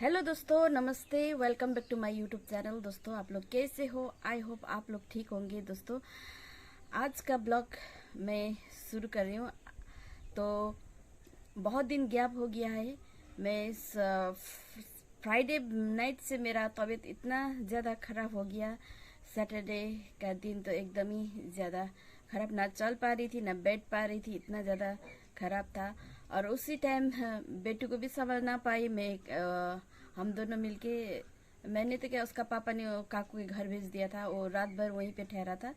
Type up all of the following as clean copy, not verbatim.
Hello दोस्तों, नमस्ते। Welcome back to my YouTube channel. दोस्तों, आप लोग कैसे हो? आई होप आप लोग ठीक होंगे। दोस्तों, आज का ब्लॉग मैं शुरू कर रही हूँ। तो बहुत दिन गैप हो गया है। मैं फ्राइडे नाइट से मेरा तबीयत इतना ज़्यादा ख़राब हो गया। सैटरडे का दिन तो एकदम ही ज़्यादा ख़राब, ना चल पा रही थी ना बैठ पा रही थी, इतना ज़्यादा ख़राब था। और उसी टाइम बेटू को भी संभाल ना पाई मैं। हम दोनों मिलके, मैंने तो क्या, उसका पापा ने काकू के घर भेज दिया था। वो रात भर वहीं पे ठहरा था।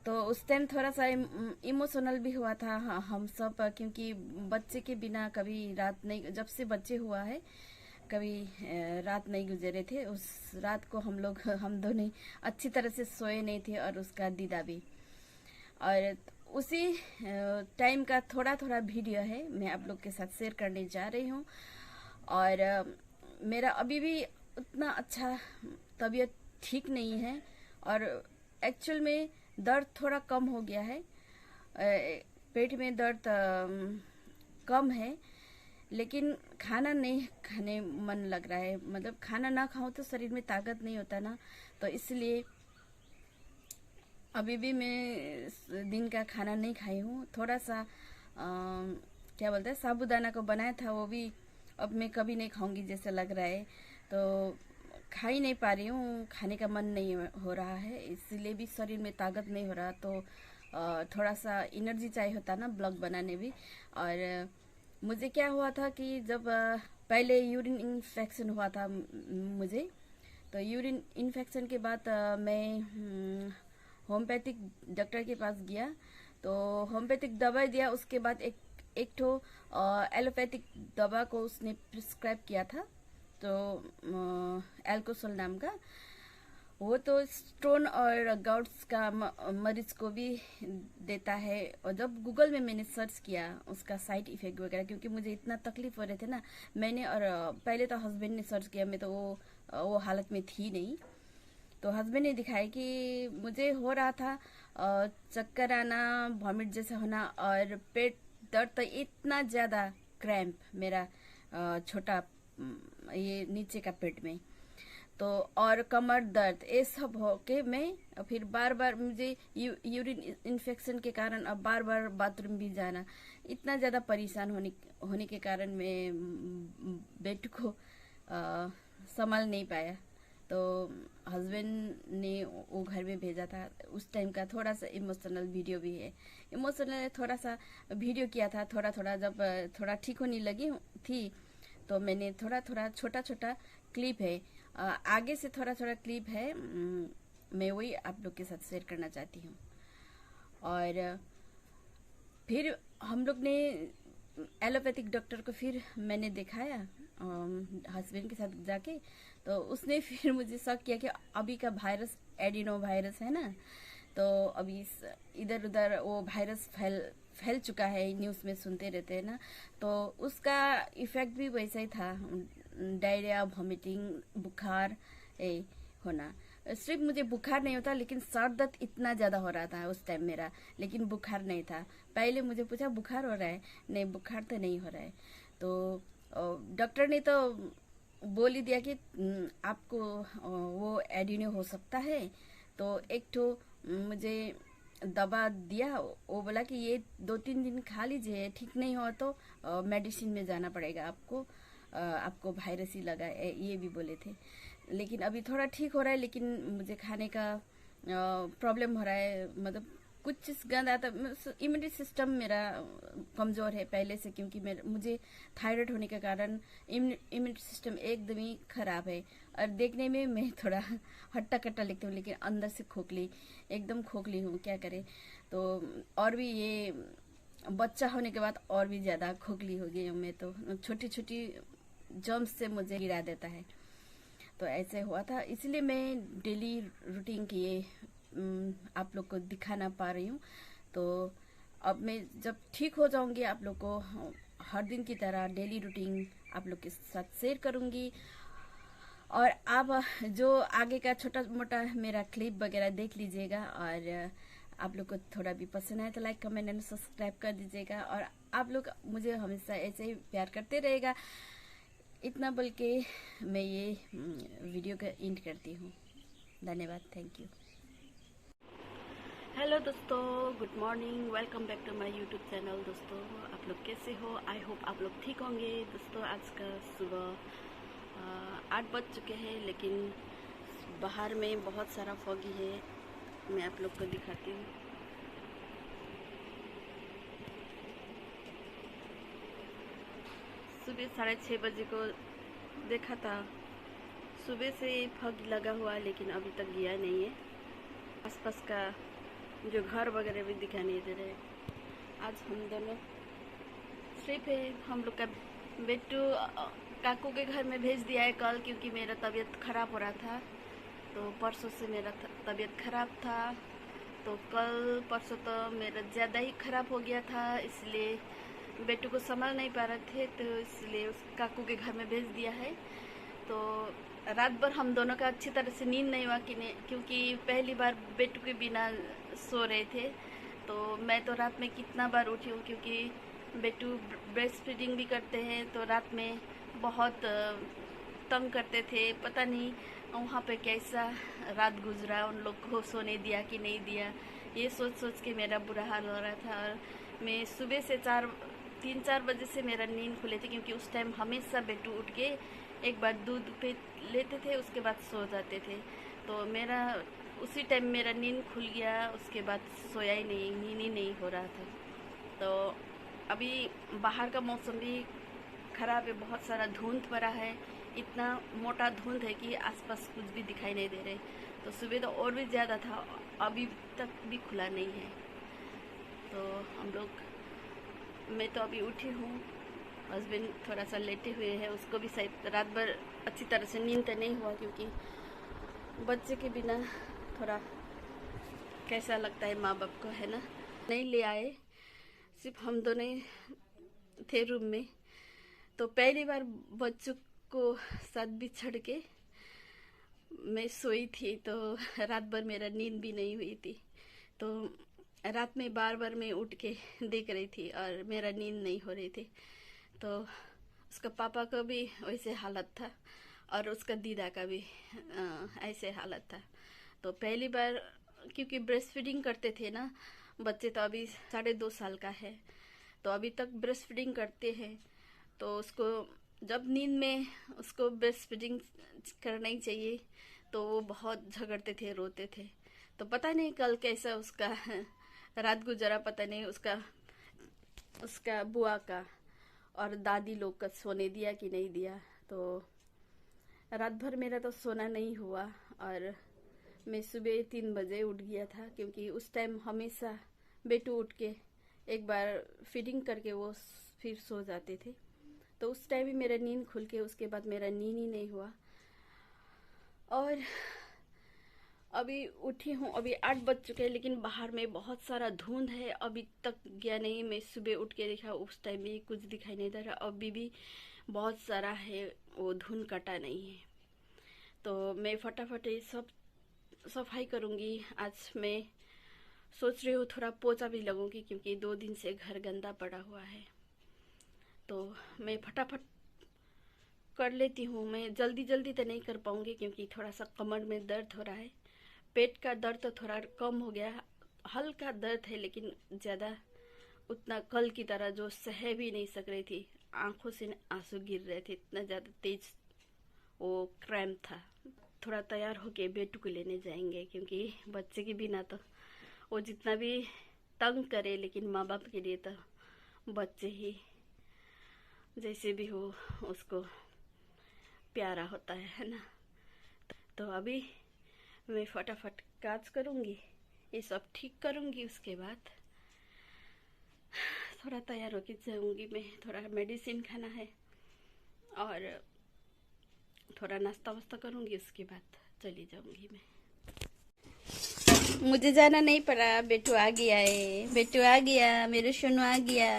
तो उस टाइम थोड़ा सा इमोशनल भी हुआ था हम सब, क्योंकि बच्चे के बिना कभी रात नहीं, जब से बच्चे हुआ है कभी रात नहीं गुजरे थे। उस रात को हम दोनों अच्छी तरह से सोए नहीं थे, और उसका दीदा भी। और उसी टाइम का थोड़ा थोड़ा वीडियो है, मैं आप लोग के साथ शेयर करने जा रही हूँ। और मेरा अभी भी उतना अच्छा तबीयत ठीक नहीं है। और एक्चुअल में दर्द थोड़ा कम हो गया है। पेट में दर्द कम है, लेकिन खाना नहीं खाने मन लग रहा है। मतलब खाना ना खाऊं तो शरीर में ताकत नहीं होता ना। तो इसलिए अभी भी मैं दिन का खाना नहीं खाई हूँ। थोड़ा सा क्या बोलते हैं, साबूदाना को बनाया था, वो भी अब मैं कभी नहीं खाऊंगी जैसा लग रहा है। तो खा ही नहीं पा रही हूँ, खाने का मन नहीं हो रहा है, इसलिए भी शरीर में ताकत नहीं हो रहा। तो थोड़ा सा एनर्जी चाहिए होता ना ब्लॉग बनाने भी। और मुझे क्या हुआ था कि जब पहले यूरिन इन्फेक्शन हुआ था मुझे। तो यूरिन इन्फेक्शन के बाद मैं होम्योपैथिक डॉक्टर के पास गया। तो होम्योपैथिक दवाई दिया, उसके बाद एक ठो एलोपैथिक दवा को उसने प्रिस्क्राइब किया था। तो एल्कोसोल नाम का, वो तो स्टोन और गाउट्स का मरीज को भी देता है। और जब गूगल में मैंने सर्च किया उसका साइड इफेक्ट वगैरह, क्योंकि मुझे इतना तकलीफ हो रहे थे ना, मैंने और पहले तो हस्बैंड ने सर्च किया, मैं तो वो हालत में थी नहीं। तो हस्बैंड ने दिखाया कि मुझे हो रहा था चक्कर आना, वॉमिट जैसा होना, और पेट दर्द तो इतना ज़्यादा, क्रैम्प मेरा छोटा ये नीचे का पेट में। तो और कमर दर्द, ये सब हो के मैं फिर बार बार मुझे यूरिन इन्फेक्शन के कारण अब बार बार बाथरूम भी जाना, इतना ज़्यादा परेशान होने के कारण मैं बेट को संभाल नहीं पाया। तो हस्बैंड ने वो घर में भेजा था। उस टाइम का थोड़ा सा इमोशनल वीडियो भी है। इमोशनल थोड़ा सा वीडियो किया था, थोड़ा थोड़ा जब थोड़ा ठीक होने लगी थी तो मैंने थोड़ा थोड़ा छोटा छोटा क्लिप है, आगे से थोड़ा थोड़ा क्लिप है, मैं वही आप लोग के साथ शेयर करना चाहती हूँ। और फिर हम लोग ने एलोपैथिक डॉक्टर को फिर मैंने दिखाया हस्बैंड के साथ जाके। तो उसने फिर मुझे शक किया कि अभी का वायरस एडिनो वायरस है ना। तो अभी इधर उधर वो वायरस फैल चुका है, न्यूज़ में सुनते रहते हैं ना। तो उसका इफेक्ट भी वैसा ही था, डायरिया, वॉमिटिंग, बुखार होना। सिर्फ मुझे बुखार नहीं होता, लेकिन सर दर्द इतना ज़्यादा हो रहा था उस टाइम मेरा, लेकिन बुखार नहीं था। पहले मुझे पूछा बुखार हो रहा है, नहीं बुखार तो नहीं हो रहा है। तो डॉक्टर ने तो बोल ही दिया कि आपको वो एडिनो हो सकता है। तो एक तो मुझे दवा दिया, वो बोला कि ये 2-3 दिन खा लीजिए, ठीक नहीं हो तो मेडिसिन में जाना पड़ेगा आपको, आपको वायरस ही लगा है, ये भी बोले थे। लेकिन अभी थोड़ा ठीक हो रहा है, लेकिन मुझे खाने का प्रॉब्लम हो रहा है। मतलब कुछ चीज़ गंद आता, इम्यूनिटी सिस्टम मेरा कमज़ोर है पहले से, क्योंकि मुझे थायराइड होने के कारण इम्यूनिटी सिस्टम एकदम ही ख़राब है। और देखने में मैं थोड़ा हट्टा कट्टा लिखती हूँ, लेकिन अंदर से खोखली, एकदम खोखली हूँ, क्या करें। तो और भी ये बच्चा होने के बाद और भी ज़्यादा खोखली हो गई हूँ मैं। तो छोटी छोटी जर्म्स से मुझे गिरा देता है। तो ऐसे हुआ था, इसलिए मैं डेली रूटीन की ये आप लोग को दिखा ना पा रही हूँ। तो अब मैं जब ठीक हो जाऊंगी आप लोग को हर दिन की तरह डेली रूटीन आप लोग के साथ शेयर करूंगी। और आप जो आगे का छोटा मोटा मेरा क्लिप वगैरह देख लीजिएगा। और आप लोग को थोड़ा भी पसंद आए तो लाइक, कमेंट एंड सब्सक्राइब कर दीजिएगा। और आप लोग मुझे हमेशा ऐसे ही प्यार करते रहेगा। इतना बोल के मैं ये वीडियो का एंड करती हूँ। धन्यवाद, थैंक यू। हेलो दोस्तों, good morning, welcome back to my YouTube channel. दोस्तों आप लोग कैसे हो? आई होप आप लोग ठीक होंगे। दोस्तों आज का सुबह 8 बज चुके हैं, लेकिन बाहर में बहुत सारा फॉगी है। मैं आप लोग को दिखाती हूँ। सुबह 6:30 बजे को देखा था, सुबह से फॉग लगा हुआ है, लेकिन अभी तक गया नहीं है। आसपास का जो घर वगैरह भी दिखाई नहीं दे रहे। आज हम दोनों सिर्फ है, हम लोग का बेटू काकू के घर में भेज दिया है कल, क्योंकि मेरा तबीयत ख़राब हो रहा था। तो परसों से मेरा तबीयत ख़राब था, तो कल परसों तो मेरा ज़्यादा ही ख़राब हो गया था, इसलिए बेटू को संभाल नहीं पा रहे थे, तो इसलिए उस काकू के घर में भेज दिया है। तो रात भर हम दोनों का अच्छी तरह से नींद नहीं हुआ, क्योंकि पहली बार बेटू के बिना सो रहे थे। तो मैं तो रात में कितना बार उठी हूँ, क्योंकि बेटू ब्रेस्ट फीडिंग भी करते हैं, तो रात में बहुत तंग करते थे। पता नहीं वहाँ पे कैसा रात गुजरा, उन लोग को सोने दिया कि नहीं दिया, ये सोच सोच के मेरा बुरा हाल हो रहा था। और मैं सुबह से 3-4 बजे से मेरा नींद खुले थे, क्योंकि उस टाइम हमेशा बेटू उठ के एक बार दूध पे लेते थे, उसके बाद सो जाते थे। तो मेरा उसी टाइम मेरा नींद खुल गया, उसके बाद सोया ही नहीं, नींद ही नहीं हो रहा था। तो अभी बाहर का मौसम भी ख़राब है, बहुत सारा धुंध पड़ा है, इतना मोटा धुंध है कि आसपास कुछ भी दिखाई नहीं दे रहे। तो सुबह तो और भी ज़्यादा था, अभी तक भी खुला नहीं है। तो हम लोग, मैं तो अभी उठी हूँ, हस्बैंड थोड़ा सा लेटे हुए हैं, उसको भी शायद रात भर अच्छी तरह से नींद तो नहीं हुआ, क्योंकि बच्चे के बिना थोड़ा कैसा लगता है माँ बाप को, है ना। नहीं ले आए, सिर्फ हम दोनों थे रूम में। तो पहली बार बच्चों को साथ बिछड़ के मैं सोई थी, तो रात भर मेरा नींद भी नहीं हुई थी। तो रात में बार बार मैं उठ के देख रही थी और मेरा नींद नहीं हो रही थी। तो उसका पापा का भी वैसे हालत था, और उसका दीदा का भी ऐसे हालत था। तो पहली बार, क्योंकि ब्रेस्ट फीडिंग करते थे ना बच्चे, तो अभी 2.5 साल का है, तो अभी तक ब्रेस्ट फीडिंग करते हैं। तो उसको जब नींद में उसको ब्रेस्ट फीडिंग करना ही चाहिए, तो वो बहुत झगड़ते थे, रोते थे। तो पता नहीं कल कैसा उसका रात गुजरा, पता नहीं उसका बुआ का और दादी लोग का सोने दिया कि नहीं दिया। तो रात भर मेरा तो सोना नहीं हुआ, और मैं सुबह 3 बजे उठ गया था, क्योंकि उस टाइम हमेशा बेटू उठ के एक बार फीडिंग करके वो फिर सो जाते थे। तो उस टाइम ही मेरा नींद खुल के उसके बाद मेरा नींद ही नहीं हुआ। और अभी उठी हूँ, अभी 8 बज चुके हैं, लेकिन बाहर में बहुत सारा धुंध है, अभी तक गया नहीं। मैं सुबह उठ के देखा, उस टाइम भी कुछ दिखाई नहीं दे रहा, अभी भी बहुत सारा है, वो धुंध कटा नहीं है। तो मैं फटाफट ये सब सफाई करूँगी। आज मैं सोच रही हूँ थोड़ा पोछा भी लगूंगी, क्योंकि 2 दिन से घर गंदा पड़ा हुआ है। तो मैं फटाफट कर लेती हूँ। मैं जल्दी जल्दी तो नहीं कर पाऊँगी, क्योंकि थोड़ा सा कमर में दर्द हो रहा है। पेट का दर्द तो थोड़ा कम हो गया, हल्का दर्द है, लेकिन ज़्यादा उतना कल की तरह जो सह भी नहीं सक रही थी, आंखों से आंसू गिर रहे थे, इतना ज़्यादा तेज वो क्रैम्प था। थोड़ा तैयार होके बेटू को लेने जाएंगे, क्योंकि बच्चे के बिना तो वो जितना भी तंग करे, लेकिन माँ बाप के लिए तो बच्चे ही जैसे भी हो उसको प्यारा होता है ना। तो अभी मैं फटाफट काज करूँगी, ये सब ठीक करूँगी, उसके बाद थोड़ा तैयार होके जाऊँगी। मैं थोड़ा मेडिसिन खाना है और थोड़ा नाश्ता वास्ता करूँगी, उसके बाद चली जाऊँगी मैं। मुझे जाना नहीं पड़ा, बेटू आ गया है, बेटू आ गया, मेरे सोनू आ गया।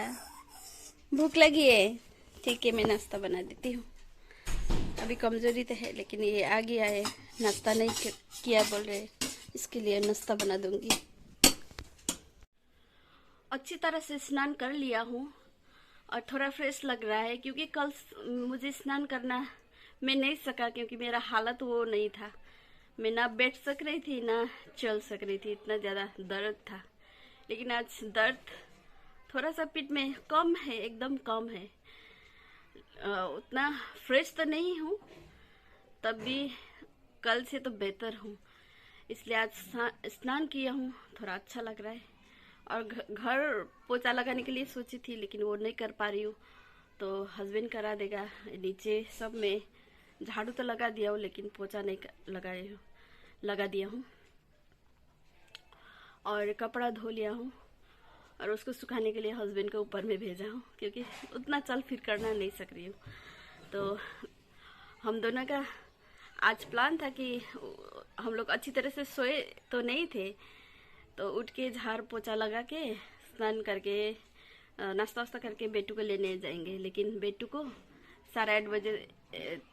भूख लगी है, ठीक है मैं नाश्ता बना देती हूँ। अभी कमजोरी तो है, लेकिन ये आ गया है, नाश्ता नहीं किया बोल रहे, इसके लिए नाश्ता बना दूंगी। अच्छी तरह से स्नान कर लिया हूँ और थोड़ा फ्रेश लग रहा है, क्योंकि कल मुझे स्नान करना मैं नहीं सका, क्योंकि मेरा हालत वो नहीं था। मैं ना बैठ सक रही थी ना चल सक रही थी, इतना ज़्यादा दर्द था। लेकिन आज दर्द थोड़ा सा पीठ में कम है, एकदम कम है। उतना फ्रेश तो नहीं हूँ, तब भी कल से तो बेहतर हूँ। इसलिए आज स्नान किया हूँ, थोड़ा अच्छा लग रहा है। और घर पोछा लगाने के लिए सोची थी, लेकिन वो नहीं कर पा रही हूँ, तो हस्बैंड करा देगा। नीचे सब में झाड़ू तो लगा दिया हूँ, लेकिन पोछा नहीं लगा दिया हूँ। और कपड़ा धो लिया हूँ और उसको सुखाने के लिए हस्बैंड को ऊपर में भेजा हूँ, क्योंकि उतना चल फिर करना नहीं सक रही हूँ। तो हम दोनों का आज प्लान था कि हम लोग अच्छी तरह से सोए तो नहीं थे, तो उठ के झाड़ पोछा लगा के स्नान करके नाश्ता वास्ता करके बेटू को लेने जाएंगे। लेकिन बेटू को 8:30 बजे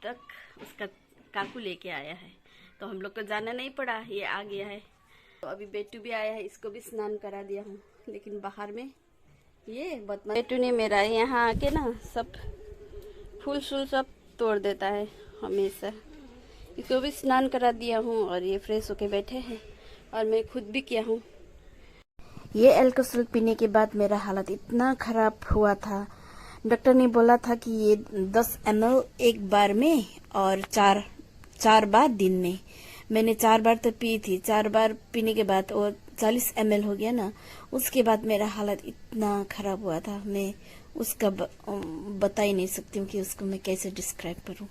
तक उसका काकू लेके आया है, तो हम लोग को जाना नहीं पड़ा, ये आ गया है। तो अभी बेटू भी आया है, इसको भी स्नान करा दिया हूँ। लेकिन बाहर में ये बदमाश बेटू ने मेरा यहाँ आके ना सब फूल शूल सब तोड़ देता है हमेशा। इसको भी स्नान करा दिया हूँ और ये फ्रेश होके बैठे हैं, और मैं खुद भी किया हूँ। ये एल्कोहल पीने के बाद मेरा हालत इतना खराब हुआ था। डॉक्टर ने बोला था कि ये 10 ml एक बार में और चार बार दिन में। मैंने 4 बार तो पी थी। 4 बार पीने के बाद वो 40 ml हो गया ना। उसके बाद मेरा हालत इतना खराब हुआ था, मैं उसका बता ही नहीं सकती हूँ कि उसको मैं कैसे डिस्क्राइब करूँ।